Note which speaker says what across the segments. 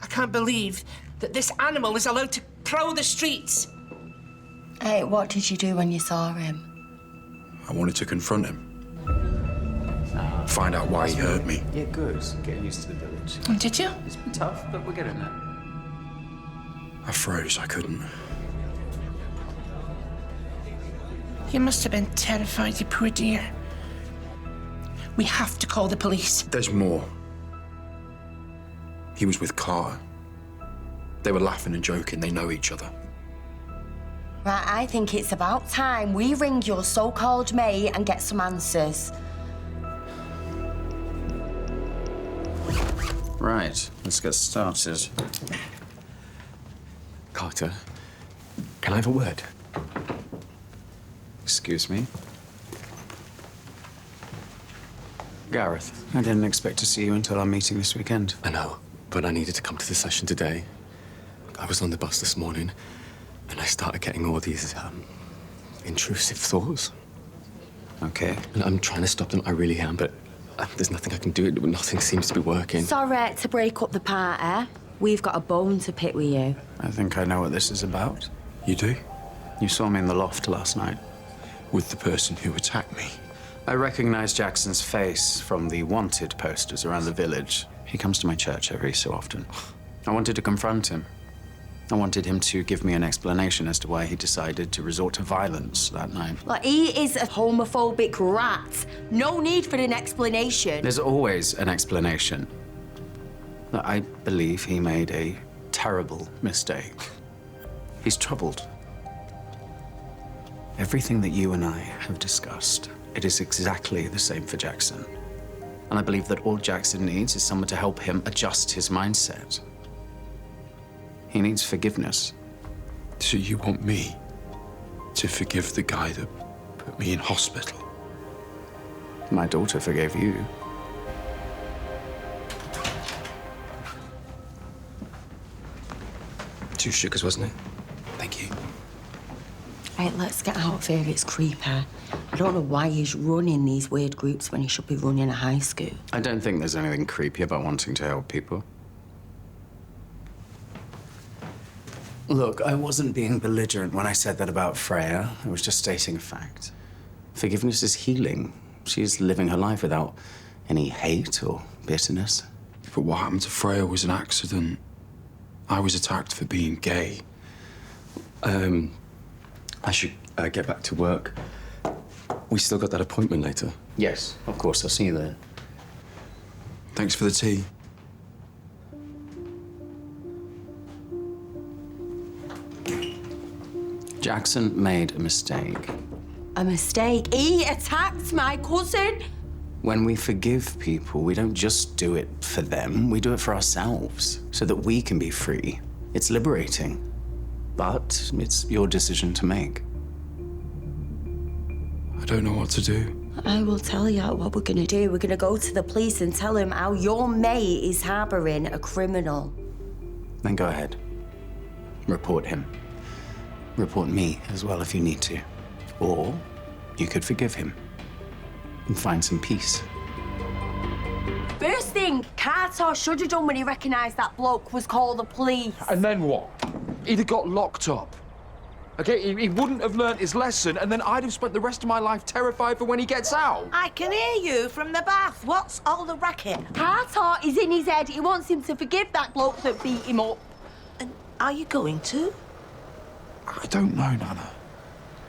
Speaker 1: I can't believe that this animal is allowed to prowl the streets.
Speaker 2: Hey, what did you do when you saw him?
Speaker 3: I wanted to confront him. Find out why he hurt me.
Speaker 4: Yeah, good. Getting used to the village.
Speaker 1: And did you?
Speaker 4: It's been tough, but we're getting there.
Speaker 3: I froze. I couldn't.
Speaker 1: You must have been terrified, you poor dear. We have to call the police.
Speaker 3: There's more. He was with Carter. They were laughing and joking. They know each other.
Speaker 2: Right, I think it's about time we ring your so-called mate and get some answers.
Speaker 4: Right, let's get started.
Speaker 5: Carter, can I have a word?
Speaker 4: Excuse me? Gareth, I didn't expect to see you until our meeting this weekend.
Speaker 5: I know, but I needed to come to the session today. I was on the bus this morning, and I started getting all these, intrusive thoughts.
Speaker 4: Okay.
Speaker 5: And I'm trying to stop them, I really am, but there's nothing I can do. Nothing seems to be working.
Speaker 2: Sorry to break up the party. We've got a bone to pick with you.
Speaker 4: I think I know what this is about.
Speaker 3: You do?
Speaker 4: You saw me in the loft last night.
Speaker 3: With the person who attacked me.
Speaker 4: I recognize Jackson's face from the wanted posters around the village. He comes to my church every so often. I wanted to confront him. I wanted him to give me an explanation as to why he decided to resort to violence that night.
Speaker 2: Like, he is a homophobic rat. No need for an explanation.
Speaker 4: There's always an explanation. I believe he made a terrible mistake. He's troubled. Everything that you and I have discussed, it is exactly the same for Jackson. And I believe that all Jackson needs is someone to help him adjust his mindset. He needs forgiveness.
Speaker 3: So you want me to forgive the guy that put me in hospital?
Speaker 4: My daughter forgave you.
Speaker 5: Two sugars, wasn't it? Thank you.
Speaker 2: Right, let's get out of here. It's creepy. I don't know why he's running these weird groups when he should be running a high school.
Speaker 4: I don't think there's anything creepy about wanting to help people. Look, I wasn't being belligerent when I said that about Freya. I was just stating a fact. Forgiveness is healing. She's living her life without any hate or bitterness.
Speaker 3: But what happened to Freya was an accident. I was attacked for being gay.
Speaker 5: I should get back to work. We still got that appointment later.
Speaker 4: Yes, of course. I'll see you there.
Speaker 3: Thanks for the tea.
Speaker 4: Jackson made a mistake.
Speaker 2: A mistake? He attacked my cousin?
Speaker 4: When we forgive people, we don't just do it for them, we do it for ourselves, so that we can be free. It's liberating, but it's your decision to make.
Speaker 3: I don't know what to do.
Speaker 2: I will tell you what we're gonna do. We're gonna go to the police and tell them how your mate is harboring a criminal.
Speaker 4: Then go ahead. Report him. Report me as well if you need to. Or you could forgive him and find some peace.
Speaker 2: First thing Carter should have done when he recognised that bloke was call the police.
Speaker 6: And then what? He'd have got locked up. Okay, he wouldn't have learnt his lesson, and then I'd have spent the rest of my life terrified for when he gets out.
Speaker 7: I can hear you from the bath. What's all the racket?
Speaker 2: Carter is in his head. He wants him to forgive that bloke that beat him up.
Speaker 7: And are you going to?
Speaker 3: I don't know, Nana.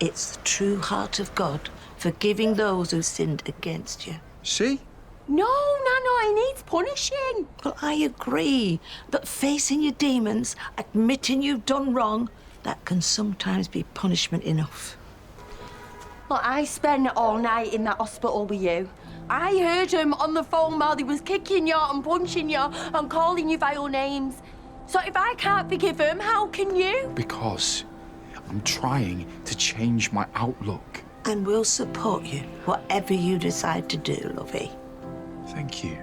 Speaker 7: It's the true heart of God, forgiving those who sinned against you.
Speaker 3: See?
Speaker 2: No, he needs punishing.
Speaker 7: Well, I agree. But facing your demons, admitting you've done wrong, that can sometimes be punishment enough.
Speaker 2: Look, I spent all night in that hospital with you. I heard him on the phone while he was kicking you and punching you and calling you vile names. So if I can't forgive him, how can you?
Speaker 3: Because I'm trying to change my outlook.
Speaker 7: And we'll support you, whatever you decide to do, lovey.
Speaker 3: Thank you.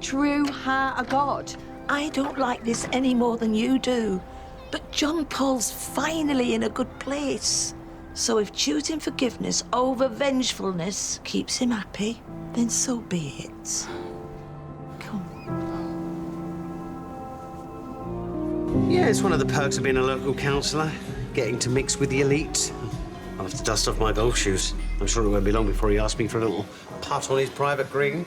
Speaker 2: True heart of God.
Speaker 7: I don't like this any more than you do. But John Paul's finally in a good place. So if choosing forgiveness over vengefulness keeps him happy, then so be it. Come.
Speaker 8: Yeah, it's one of the perks of being a local councillor, getting to mix with the elite. I'll have to dust off my golf shoes. I'm sure it won't be long before he asks me for a little putt on his private green.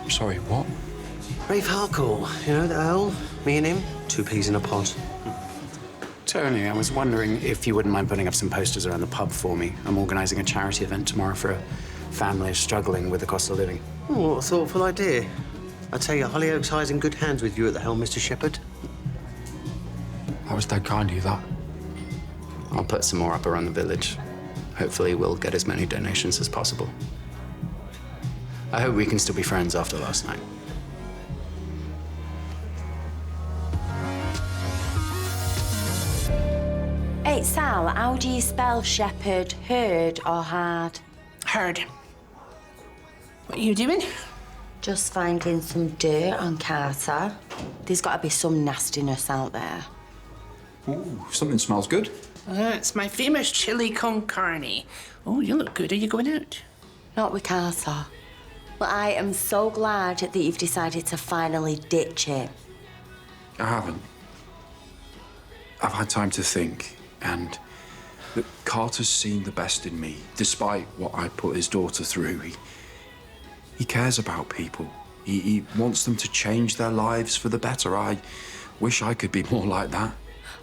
Speaker 3: Sorry, what?
Speaker 8: Rafe Harcourt, you know, the Earl, me and him, 2 peas in a pod.
Speaker 4: Tony, I was wondering if you wouldn't mind putting up some posters around the pub for me. I'm organising a charity event tomorrow for a family struggling with the cost of living.
Speaker 8: Oh, what a thoughtful idea. I tell you, Hollyoaks High's in good hands with you at the helm, Mr. Shepherd.
Speaker 3: That was dead kind of you, that.
Speaker 4: I'll put some more up around the village. Hopefully we'll get as many donations as possible. I hope we can still be friends after last night.
Speaker 2: Hey, Sal, how do you spell shepherd? Herd or hard?
Speaker 1: Heard. What are you doing?
Speaker 2: Just finding some dirt on Carter. There's got to be some nastiness out there.
Speaker 6: Ooh, something smells good.
Speaker 1: It's my famous chili con carne. Oh, you look good. Are you going out?
Speaker 2: Not with Carter. But I am so glad that you've decided to finally ditch him.
Speaker 3: I haven't. I've had time to think, and look, Carter's seen the best in me, despite what I put his daughter through. He cares about people. He wants them to change their lives for the better. I wish I could be more like that.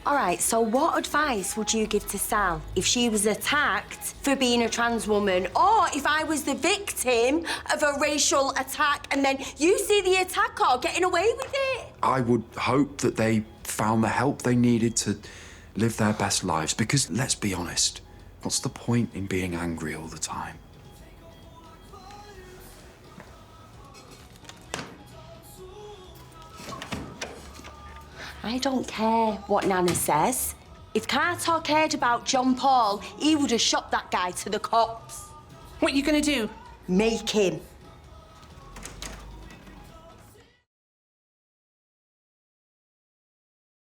Speaker 2: All right, so what advice would you give to Sal if she was attacked for being a trans woman, or if I was the victim of a racial attack and then you see the attacker getting away with it?
Speaker 3: I would hope that they found the help they needed to live their best lives, because let's be honest, what's the point in being angry all the time?
Speaker 2: I don't care what Nana says. If Carter cared about John Paul, he would have shot that guy to the cops.
Speaker 1: What are you going to do?
Speaker 2: Make him.